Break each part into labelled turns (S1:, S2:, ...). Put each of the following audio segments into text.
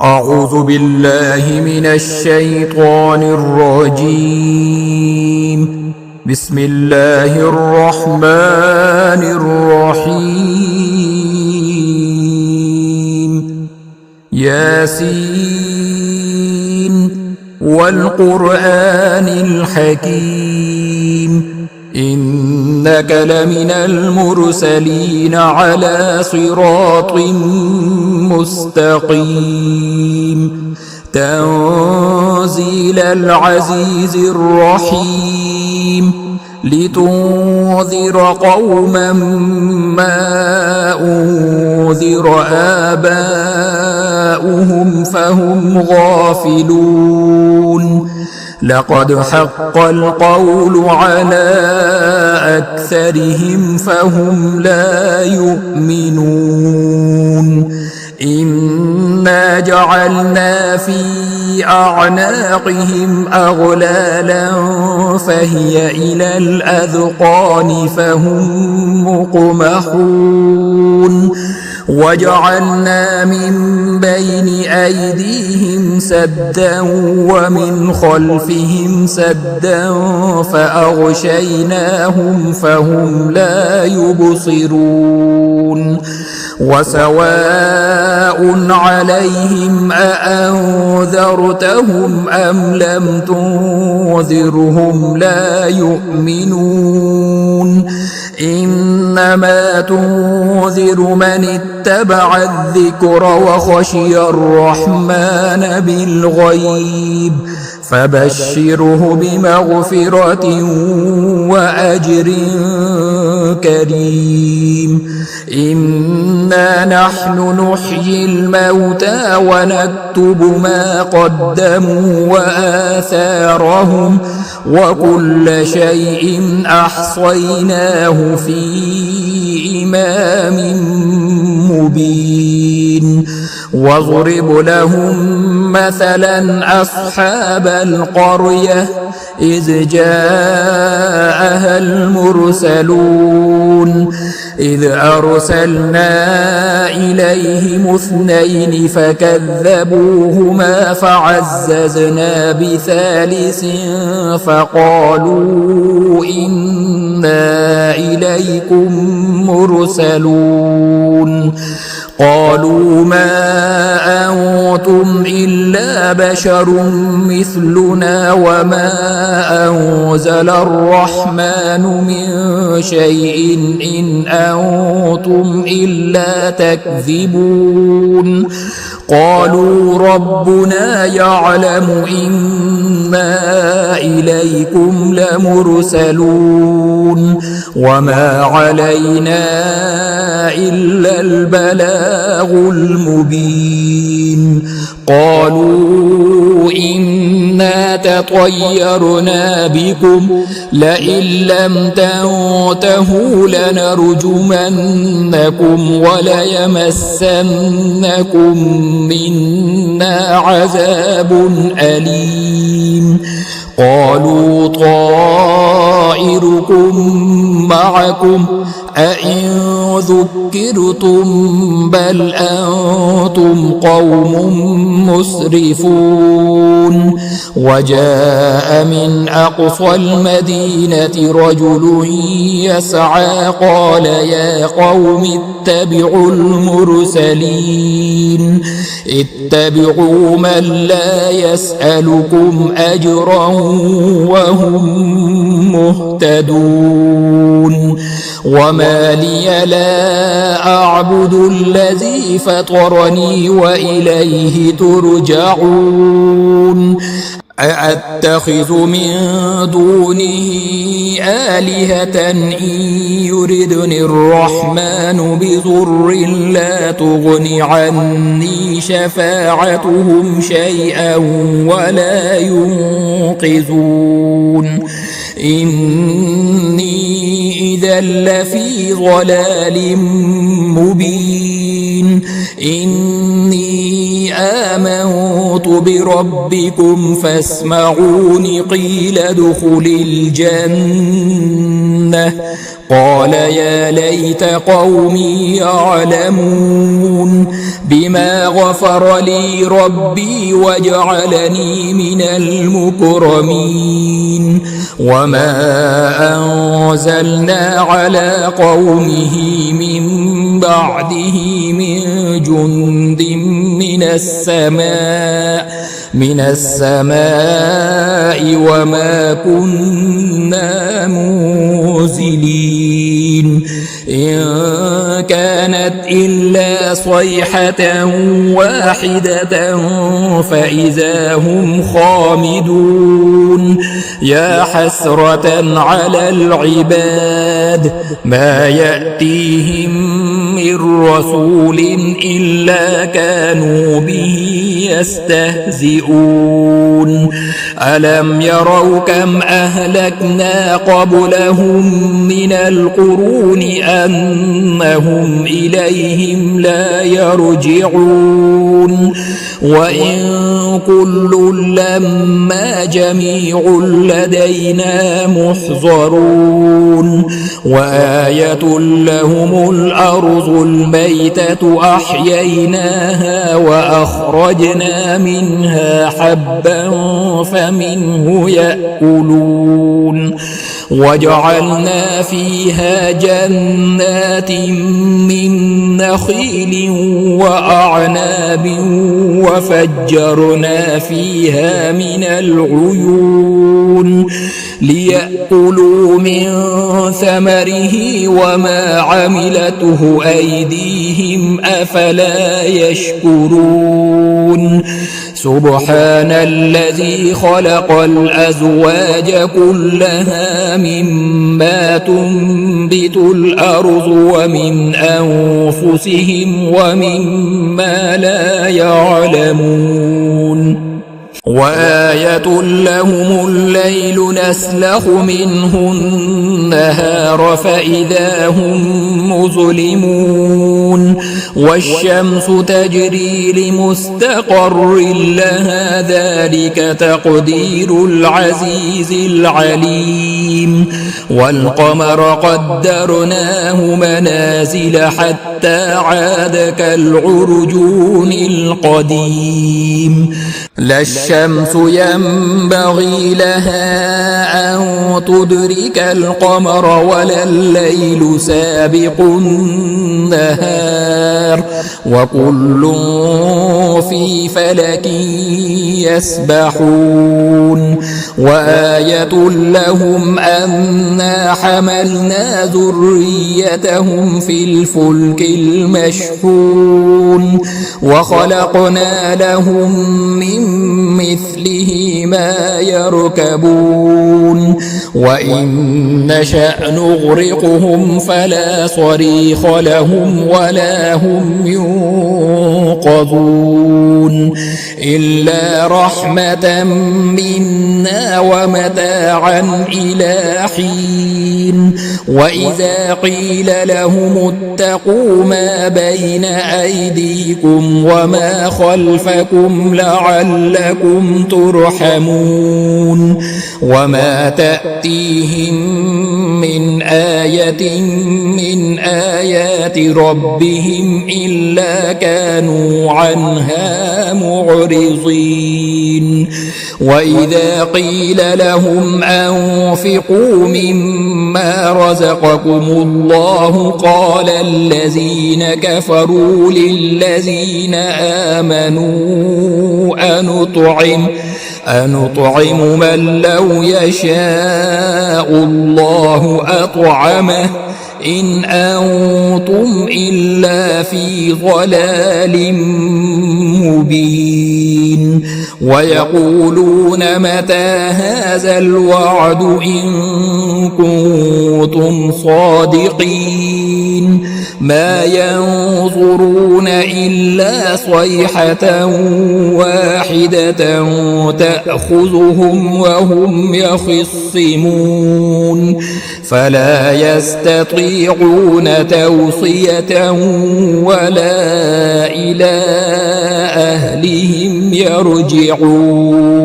S1: أعوذ بالله من الشيطان الرجيم. بسم الله الرحمن الرحيم. ياسين والقرآن الحكيم إنك لمن المرسلين على صراط مستقيم تنزيل العزيز الرحيم لتنذر قوما ما أنذر آباؤهم فهم غافلون لقد حق القول على أكثرهم فهم لا يؤمنون إنا جعلنا في أعناقهم أغلالا فهي إلى الأذقان فهم مقمحون وجعلنا من بين أيديهم سدا ومن خلفهم سدا فأغشيناهم فهم لا يبصرون وسواء عليهم أأنذرتهم أم لم تنذرهم لا يؤمنون إنما تنذر من اتبع الذكر وخشي الرحمن بالغيب فبشره بمغفرة وأجر كريم إنا نحن نحيي الموتى ونكتب ما قدموا وآثارهم وكل شيء أحصيناه في إمام مبين واضرب لهم مثلا أصحاب القرية إذ جاءها المرسلون إذ أرسلنا إليهم اثنين فكذبوهما فعززنا بثالث فقالوا إنا إليكم مرسلون قالوا ما أنتم إلا بشر مثلنا وما أنزل الرحمن من شيء إن أنتم إلا تكذبون قالوا ربنا يعلم إنا إليكم لمرسلون وما علينا إلا البلاغ المبين قالوا إنا تطيرنا بكم لئن لم تنتهوا لنرجمنكم وليمسنكم منا عذاب أليم قالوا طائركم معكم أئن ذكرتم بل أنتم قوم مسرفون وجاء من أقصى المدينة رجل يسعى قال يا قوم اتبعوا المرسلين اتبعوا من لا يسألكم أجرا وهم مهتدون وما لي لا أعبد الذي فطرني وإليه ترجعون أأتخذ من دونه آلهة إن يردني الرحمن بضر لا تغن عني شفاعتهم شيئا ولا ينقذون إني إذا لفي ضلال مبين إني آمنت بربكم فاسمعون قيل ادخل الجنة قال يا ليت قومي يعلمون بما غفر لي ربي وجعلني من المكرمين وما أنزلنا على قومه من بعده من جند من السماء وما كنا منزلين إن كانت إلا صيحة واحدة فإذا هم خامدون يا حسرة على العباد ما يأتيهم من رسول إلا كانوا به يستهزئون ألم يروا كم أهلكنا قبلهم من القرون أنهم إليهم لا يرجعون وإن كل لما جميع لدينا محضرون وآية لهم الأرض الميتة أحييناها وأخرجنا منها حبا فمنه يأكلون وجعلنا فيها جنات من نخيل وأعناب وفجرنا فيها من العيون ليأكلوا من ثمره وما عملته أيديهم أفلا يشكرون سبحان الذي خلق الأزواج كلها مما تنبت الأرض ومن أنفسهم ومما لا يعلمون وآية لهم الليل نسلخ منه النهار فإذا هم مظلمون والشمس تجري لمستقر لها ذلك تقدير العزيز العليم والقمر قدرناه منازل حتى عاد كالعرجون القديم لا الشمس ينبغي لها أن تدرك القمر ولا الليل سابق النهار وكل في فلك يسبحون وآية لهم أنا حملنا ذريتهم في الفلك المشحون وخلقنا لهم من مثله ما يركبون وإن نشأ نغرقهم فلا صريخ لهم ولا هم ينقذون إلا رحمة منا ومتاعا إلى حين وإذا قيل لهم اتقوا ما بين أيديكم وما خلفكم لعلكم ترحمون وما تأتيهم من آية من آيات ربهم إلا كانوا عنها معرضين وإذا قيل لهم أنفقوا مما رزقكم الله قال الذين كفروا للذين آمنوا أنطعم من لو يشاء الله أطعمه إن أنتم إلا في ضلال مبين ويقولون متى هذا الوعد إن كنتم صادقين ما ينظرون إلا صيحة واحدة تأخذهم وهم يخصمون فلا يستطيعون توصية ولا إلى أهلهم يرجعون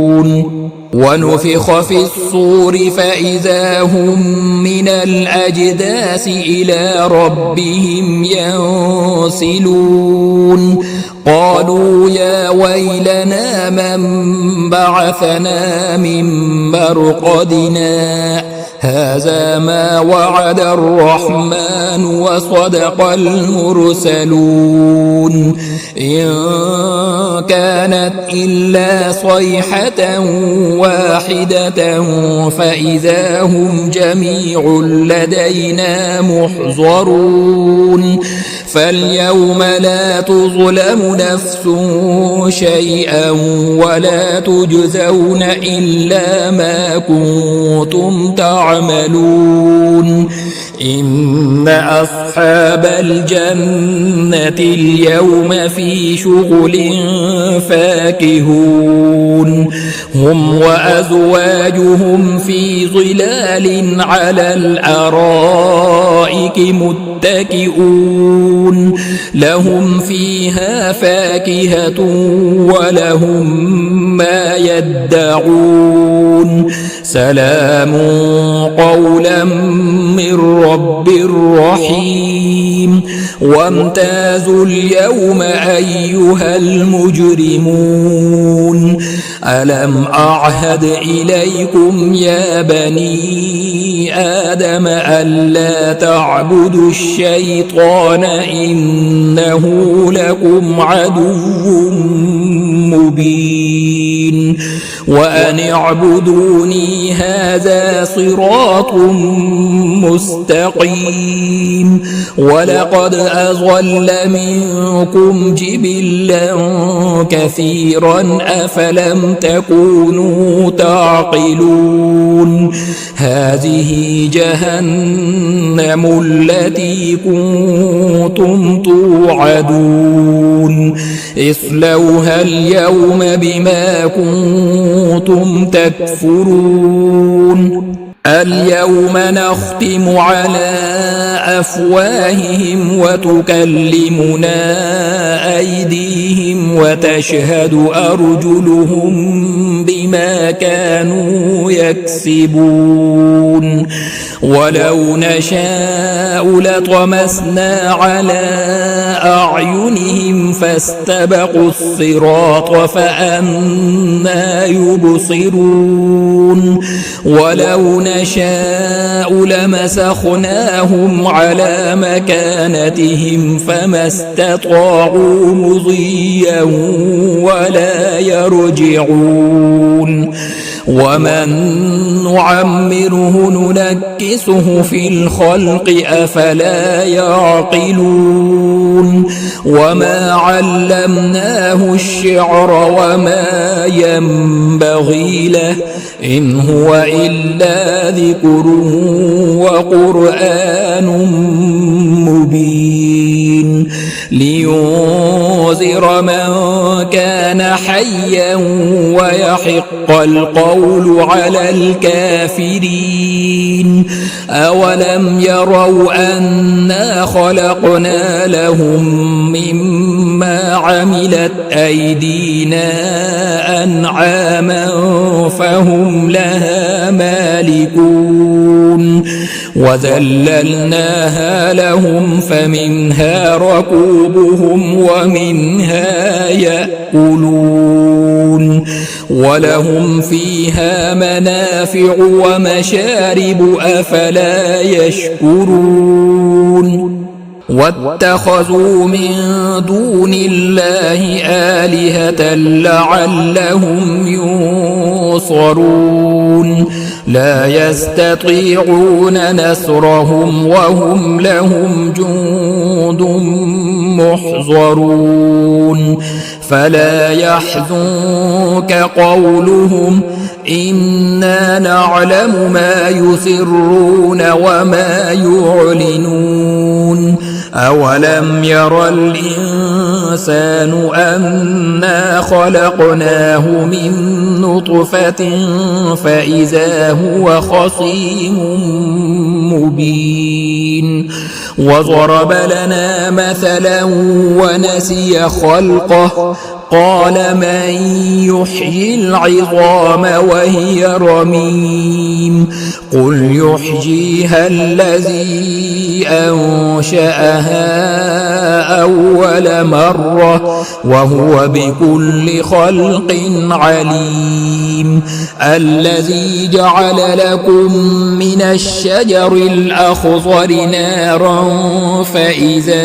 S1: ونفخ في الصور فإذا هم من الأجداث إلى ربهم ينسلون قالوا يا ويلنا من بعثنا من مرقدنا هذا ما وعد الرحمن وصدق المرسلون إن كانت إلا صيحة واحدة فإذا هم جميع لدينا محضرون فاليوم لا تظلم نفس شيئا ولا تجزون إلا ما كنتم تعملون إن أصحاب الجنة اليوم في شغل فاكهون هم وأزواجهم في ظلال على الأرائك متكئون لهم فيها فاكهة ولهم ما يدعون سلام قولا من رب رحيم وامتازوا اليوم أيها المجرمون ألم أعهد إليكم يا بني آدم ألا تعبدوا الشيطان إنه لكم عدو مبين وأن اعبدوني هذا صراط مستقيم ولقد أضل منكم جبلا كثيرا أفلم تكونوا تعقلون هذه جهنم التي كنتم توعدون اصلوها اليوم بما كنتم تكفرون اليوم نختم على أفواههم وتكلمنا أيديهم وتشهد أرجلهم بما كانوا يكسبون ولو نشاء لطمسنا على أعينهم فاستبقوا الصراط فأنى يبصرون ولو نشاء لمسخناهم على مكانتهم فما استطاعوا مضيا ولا يرجعون ومن نعمره ننكسه في الخلق أفلا يعقلون وما علمناه الشعر وما ينبغي له إن هو إلا ذكر وقرآن مبين لينذر من كان حيا ويحق القول على الكافرين أولم يروا أنا خلقنا لهم مما عملت أيدينا أنعاما فهم لها مالكون وذللناها لهم فمنها ركوبهم ومنها يأكلون ولهم فيها منافع ومشارب أفلا يشكرون واتخذوا من دون الله آلهة لعلهم ينصرون لا يستطيعون نصرهم وهم لهم جند محضرون فلا يحزنك قولهم إنا نعلم ما يسرون وما يعلنون أولم ير الإنسان أنا خلقناه من نطفة فإذا هو خصيم مبين وضرب لنا مثلا ونسي خلقه قال من يحيي العظام وهي رميم قل يحييها الذي أنشأها أول مرة وهو بكل خلق عليم الذي جعل لكم من الشجر الأخضر نارا فإذا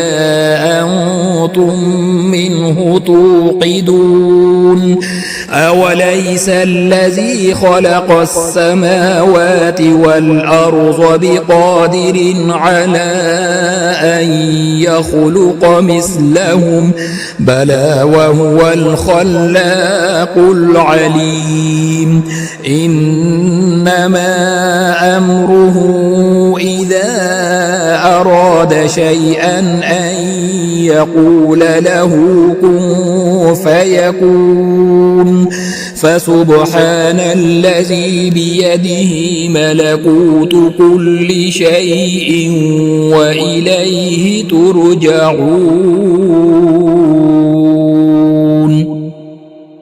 S1: أنتم منه توقدون أوليس الذي خلق السماوات والأرض بقادر على أن يخلق مثلهم بلى وهو الخلاق العليم إنما أمره إذا أراد شيئا أن يقول له كن فيكون فسبحان الذي بيده ملكوت كل شيء وإليه ترجعون